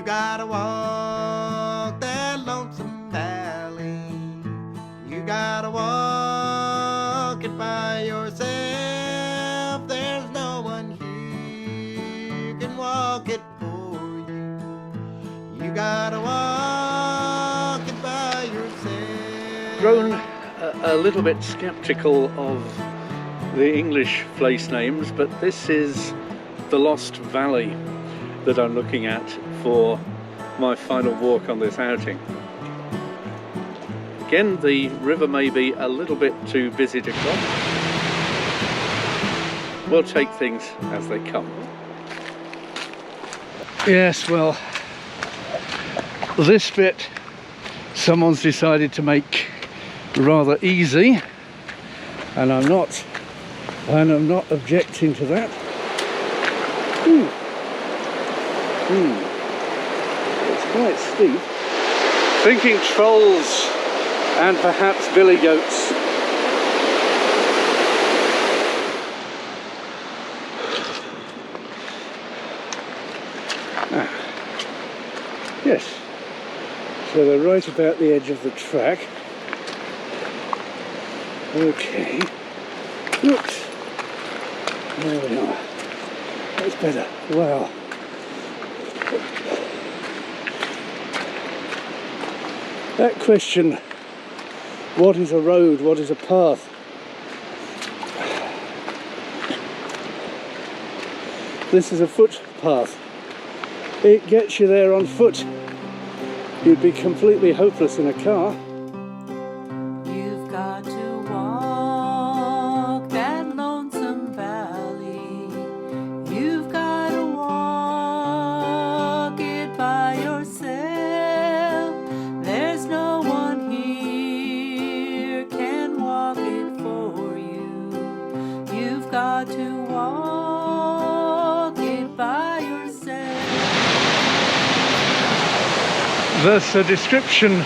You gotta walk that lonesome valley. You gotta walk it by yourself. There's no one here can walk it for you. You gotta walk it by yourself. Grown a little bit skeptical of the English place names, but this is the Lost Valley that I'm looking at for my final walk on this outing. Again, the river may be a little bit too busy to cross. We'll take things as they come. Yes, well, this bit someone's decided to make rather easy, and I'm not objecting to that. It's quite steep. Thinking trolls and perhaps billy goats. Yes, so they're right about the edge of the track. Okay, oops, there we are, that's better. Wow. That question, what is a road, what is a path? This is a footpath. It gets you there on foot. You'd be completely hopeless in a car. You've got to walk that lonesome valley. You've got to walk it by yourself. There's no one here can walk it for you. You've got to walk it by yourself. There's a description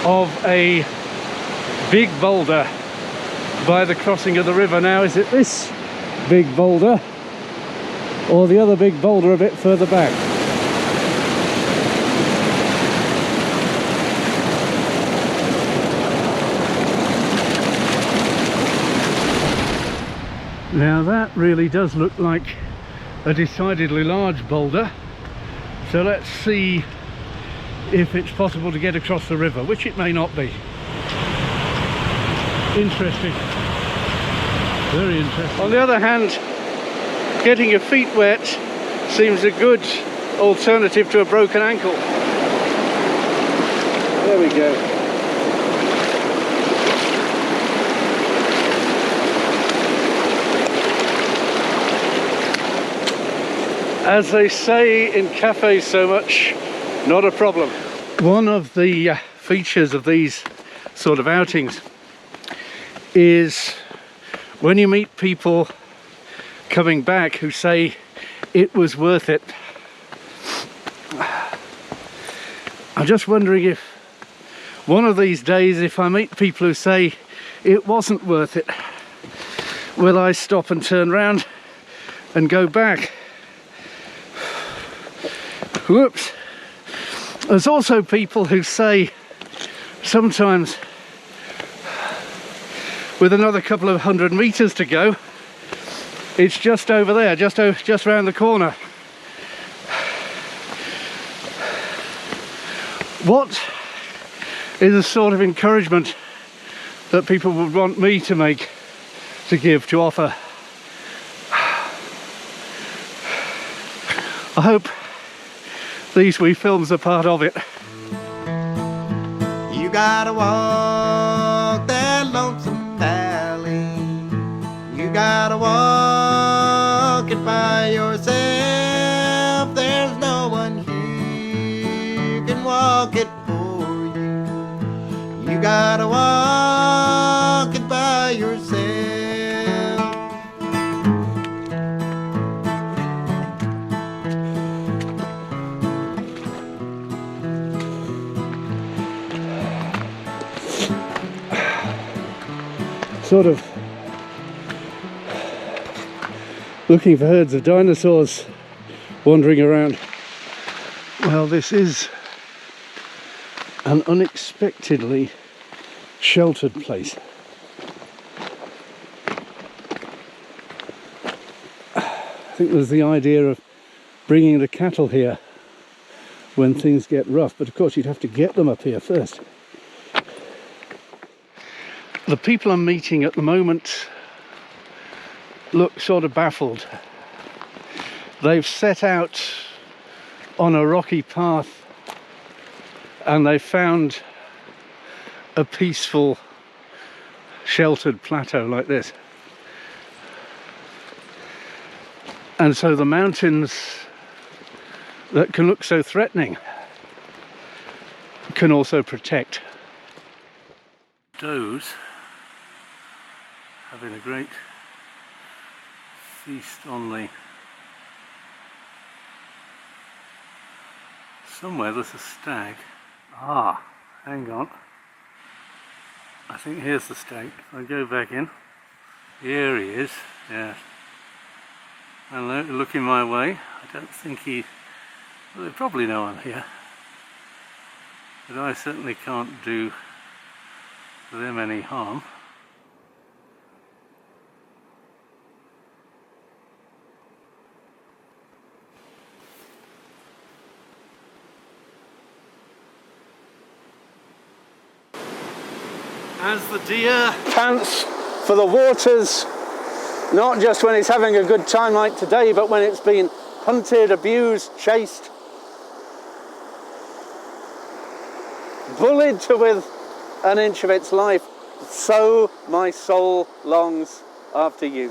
of a big boulder by the crossing of the river. Now, is it this big boulder or the other big boulder a bit further back? Now that really does look like a decidedly large boulder, so let's see if it's possible to get across the river, which it may not be. Interesting, very interesting. On the other hand, getting your feet wet seems a good alternative to a broken ankle. There we go. As they say in cafes so much, not a problem. One of the features of these sort of outings is when you meet people coming back who say it was worth it. I'm just wondering if one of these days, if I meet people who say it wasn't worth it, will I stop and turn round and go back? Whoops. There's also people who say sometimes with another couple of 100 meters to go, it's just over there, just round the corner. What is the sort of encouragement that people would want me to make, to give, to offer? I hope these wee films are part of it. You gotta walk that lonesome valley. You gotta walk it by yourself. There's no one here can walk it for you. You gotta walk it by yourself. Sort of looking for herds of dinosaurs wandering around. Well, this is an unexpectedly sheltered place. I think there's the idea of bringing the cattle here when things get rough, but of course you'd have to get them up here first. The people I'm meeting at the moment look sort of baffled. They've set out on a rocky path and they've found a peaceful, sheltered plateau like this. And so the mountains that can look so threatening can also protect. Does having a great feast on the... Somewhere there's a stag. Ah, hang on. I think here's the stag. I'll go back in. Here he is, yes. Hello, looking my way. I don't think he... Well, they probably know I'm here. But I certainly can't do them any harm. As the deer pants for the waters, not just when it's having a good time like today, but when it's been hunted, abused, chased, bullied to within an inch of its life, so my soul longs after you.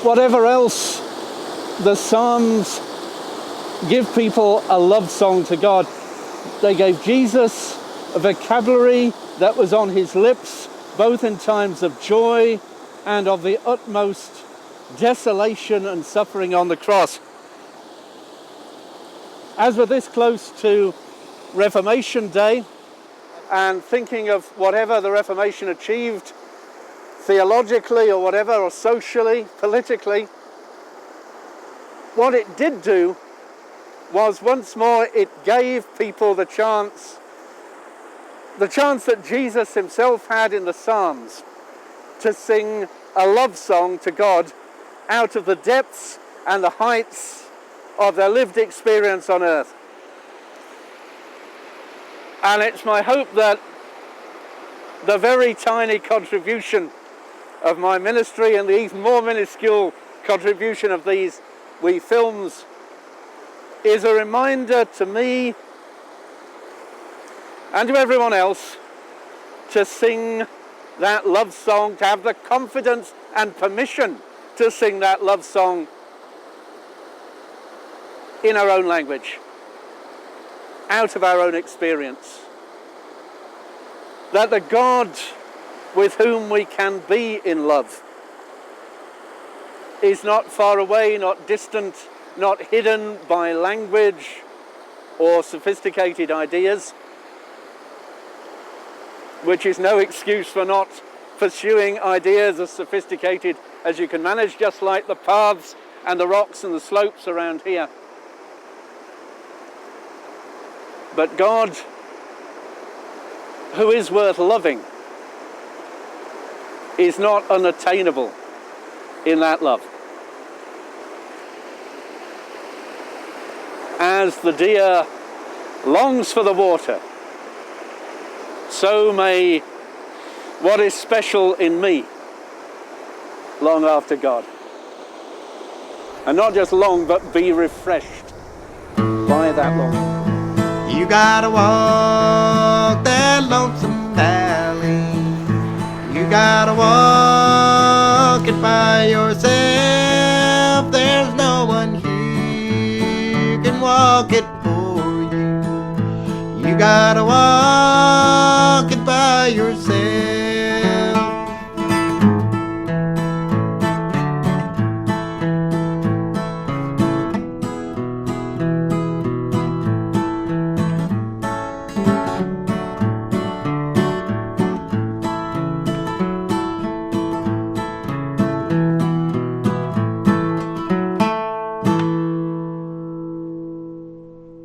Whatever else the Psalms give people a love song to God, they gave Jesus a vocabulary that was on his lips, both in times of joy and of the utmost desolation and suffering on the cross. As we're this close to Reformation Day, and thinking of whatever the Reformation achieved theologically or whatever, or socially, politically, what it did do was once more it gave people the chance that Jesus himself had in the Psalms to sing a love song to God out of the depths and the heights of their lived experience on earth. And it's my hope that the very tiny contribution of my ministry and the even more minuscule contribution of these wee films is a reminder to me and to everyone else to sing that love song, to have the confidence and permission to sing that love song in our own language, out of our own experience. That the God with whom we can be in love is not far away, not distant, not hidden by language or sophisticated ideas, which is no excuse for not pursuing ideas as sophisticated as you can manage, just like the paths and the rocks and the slopes around here. But God, who is worth loving, is not unattainable in that love. As the deer longs for the water, so may what is special in me long after God. And not just long, but be refreshed by that longing. You gotta walk that lonesome valley. You gotta walk it by yourself. There's no one here can walk it for you. You gotta walk